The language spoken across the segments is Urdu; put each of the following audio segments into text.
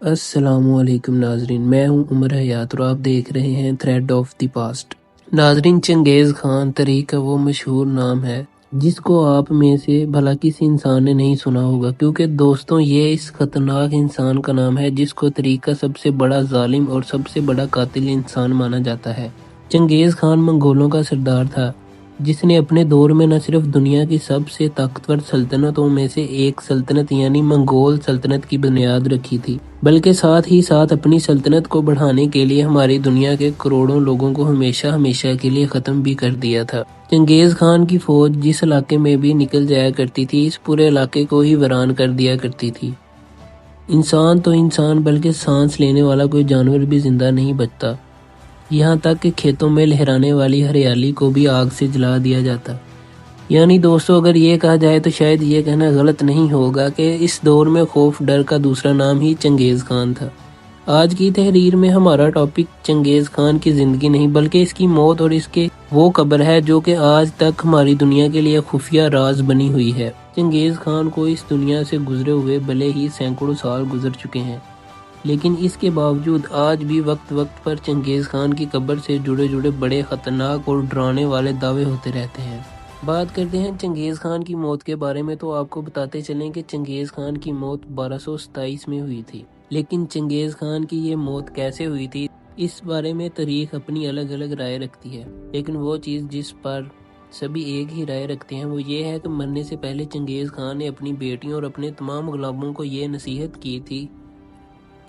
السلام علیکم ناظرین، میں ہوں عمر حیات اور آپ دیکھ رہے ہیں تھریڈ آف دی پاسٹ۔ ناظرین، چنگیز خان تاریخ کا وہ مشہور نام ہے جس کو آپ میں سے بھلا کسی انسان نے نہیں سنا ہوگا، کیونکہ دوستوں یہ اس خطرناک انسان کا نام ہے جس کو تاریخ کا سب سے بڑا ظالم اور سب سے بڑا قاتل انسان مانا جاتا ہے۔ چنگیز خان منگولوں کا سردار تھا جس نے اپنے دور میں نہ صرف دنیا کی سب سے طاقتور سلطنتوں میں سے ایک سلطنت یعنی منگول سلطنت کی بنیاد رکھی تھی، بلکہ ساتھ ہی ساتھ اپنی سلطنت کو بڑھانے کے لیے ہماری دنیا کے کروڑوں لوگوں کو ہمیشہ کے لیے ختم بھی کر دیا تھا۔ چنگیز خان کی فوج جس علاقے میں بھی نکل جایا کرتی تھی، اس پورے علاقے کو ہی ویران کر دیا کرتی تھی۔ انسان تو انسان بلکہ سانس لینے والا کوئی جانور بھی زندہ نہیں بچتا، یہاں تک کہ کھیتوں میں لہرانے والی ہریالی کو بھی آگ سے جلا دیا جاتا۔ یعنی دوستو، اگر یہ کہا جائے تو شاید یہ کہنا غلط نہیں ہوگا کہ اس دور میں خوف ڈر کا دوسرا نام ہی چنگیز خان تھا۔ آج کی تحریر میں ہمارا ٹاپک چنگیز خان کی زندگی نہیں بلکہ اس کی موت اور اس کے وہ قبر ہے جو کہ آج تک ہماری دنیا کے لیے خفیہ راز بنی ہوئی ہے۔ چنگیز خان کو اس دنیا سے گزرے ہوئے بھلے ہی سینکڑوں سال گزر چکے ہیں، لیکن اس کے باوجود آج بھی وقت پر چنگیز خان کی قبر سے جڑے بڑے خطرناک اور ڈرانے والے دعوے ہوتے رہتے ہیں۔ بات کرتے ہیں چنگیز خان کی موت کے بارے میں، تو آپ کو بتاتے چلیں کہ چنگیز خان کی موت 1227 میں ہوئی تھی۔ لیکن چنگیز خان کی یہ موت کیسے ہوئی تھی، اس بارے میں تاریخ اپنی الگ رائے رکھتی ہے، لیکن وہ چیز جس پر سبھی ایک ہی رائے رکھتے ہیں وہ یہ ہے کہ مرنے سے پہلے چنگیز خان نے اپنی بیٹیوں اور اپنے تمام غلاموں کو یہ نصیحت کی تھی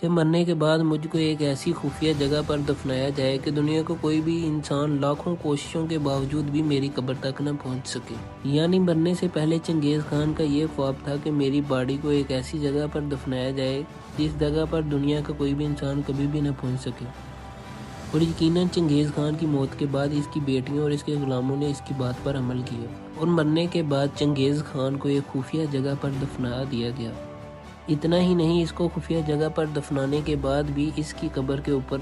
کہ مرنے کے بعد مجھ کو ایک ایسی خفیہ جگہ پر دفنایا جائے کہ دنیا کو کوئی بھی انسان لاکھوں کوششوں کے باوجود بھی میری قبر تک نہ پہنچ سکے۔ یعنی مرنے سے پہلے چنگیز خان کا یہ خواب تھا کہ میری باڈی کو ایک ایسی جگہ پر دفنایا جائے جس جگہ پر دنیا کا کوئی بھی انسان کبھی بھی نہ پہنچ سکے۔ اور یقیناً چنگیز خان کی موت کے بعد اس کی بیٹیوں اور اس کے غلاموں نے اس کی بات پر عمل کیا، اور مرنے کے بعد چنگیز خان کو ایک خفیہ جگہ پر دفنا دیا گیا۔ اتنا ہی نہیں، اس کو خفیہ جگہ پر دفنانے کے بعد بھی اس کی قبر کے اوپر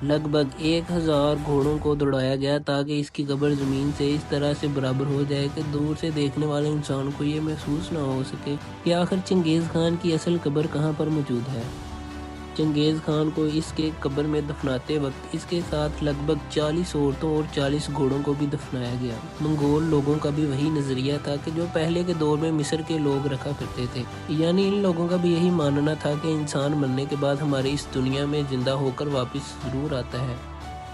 لگ بھگ 1000 گھوڑوں کو دوڑایا گیا تاکہ اس کی قبر زمین سے اس طرح سے برابر ہو جائے کہ دور سے دیکھنے والے انسان کو یہ محسوس نہ ہو سکے کہ آخر چنگیز خان کی اصل قبر کہاں پر موجود ہے۔ چنگیز خان کو اس کے قبر میں دفناتے وقت اس کے ساتھ لگ بھگ 40 عورتوں اور 40 گھوڑوں کو بھی دفنایا گیا۔ منگول لوگوں کا بھی وہی نظریہ تھا کہ جو پہلے کے دور میں مصر کے لوگ رکھا کرتے تھے، یعنی ان لوگوں کا بھی یہی ماننا تھا کہ انسان مرنے کے بعد ہماری اس دنیا میں زندہ ہو کر واپس ضرور آتا ہے،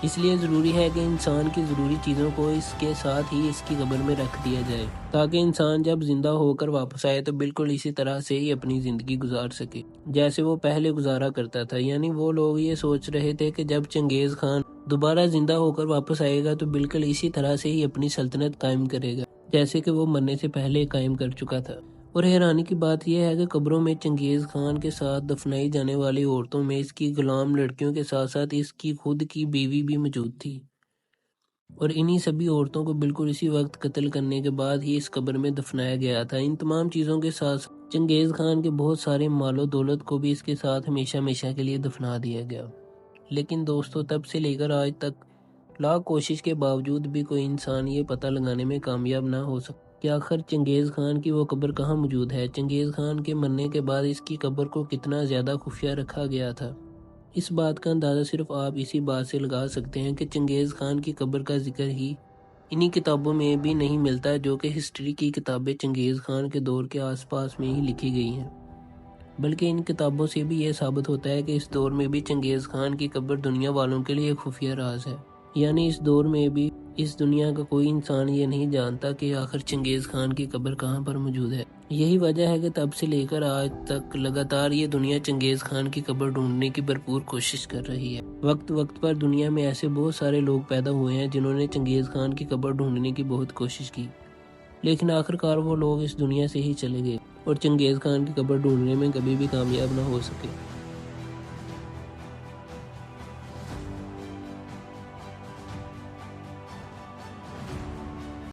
اس لیے ضروری ہے کہ انسان کی ضروری چیزوں کو اس کے ساتھ ہی اس کی قبر میں رکھ دیا جائے تاکہ انسان جب زندہ ہو کر واپس آئے تو بالکل اسی طرح سے ہی اپنی زندگی گزار سکے جیسے وہ پہلے گزارا کرتا تھا۔ یعنی وہ لوگ یہ سوچ رہے تھے کہ جب چنگیز خان دوبارہ زندہ ہو کر واپس آئے گا تو بالکل اسی طرح سے ہی اپنی سلطنت قائم کرے گا جیسے کہ وہ مرنے سے پہلے قائم کر چکا تھا۔ اور حیرانی کی بات یہ ہے کہ قبروں میں چنگیز خان کے ساتھ دفنائی جانے والی عورتوں میں اس کی غلام لڑکیوں کے ساتھ ساتھ اس کی خود کی بیوی بھی موجود تھی، اور انہی سبھی عورتوں کو بالکل اسی وقت قتل کرنے کے بعد ہی اس قبر میں دفنایا گیا تھا۔ ان تمام چیزوں کے ساتھ چنگیز خان کے بہت سارے مال و دولت کو بھی اس کے ساتھ ہمیشہ کے لیے دفنا دیا گیا۔ لیکن دوستو، تب سے لے کر آج تک لاکھ کوشش کے باوجود بھی کوئی انسان یہ پتہ لگانے میں کامیاب نہ ہو سکا کہ آخر چنگیز خان کی وہ قبر کہاں موجود ہے۔ چنگیز خان کے مرنے کے بعد اس کی قبر کو کتنا زیادہ خفیہ رکھا گیا تھا، اس بات کا اندازہ صرف آپ اسی بات سے لگا سکتے ہیں کہ چنگیز خان کی قبر کا ذکر ہی انہی کتابوں میں بھی نہیں ملتا جو کہ ہسٹری کی کتابیں چنگیز خان کے دور کے آس پاس میں ہی لکھی گئی ہیں، بلکہ ان کتابوں سے بھی یہ ثابت ہوتا ہے کہ اس دور میں بھی چنگیز خان کی قبر دنیا والوں کے لیے خفیہ راز ہے۔ یعنی اس دور میں بھی اس دنیا کا کوئی انسان یہ نہیں جانتا کہ آخر چنگیز خان کی قبر کہاں پر موجود ہے۔ یہی وجہ ہے کہ تب سے لے کر آج تک لگاتار یہ دنیا چنگیز خان کی قبر ڈھونڈنے کی بھرپور کوشش کر رہی ہے۔ وقت پر دنیا میں ایسے بہت سارے لوگ پیدا ہوئے ہیں جنہوں نے چنگیز خان کی قبر ڈھونڈنے کی بہت کوشش کی، لیکن آخرکار وہ لوگ اس دنیا سے ہی چلے گئے اور چنگیز خان کی قبر ڈھونڈنے میں کبھی بھی کامیاب نہ ہو سکے۔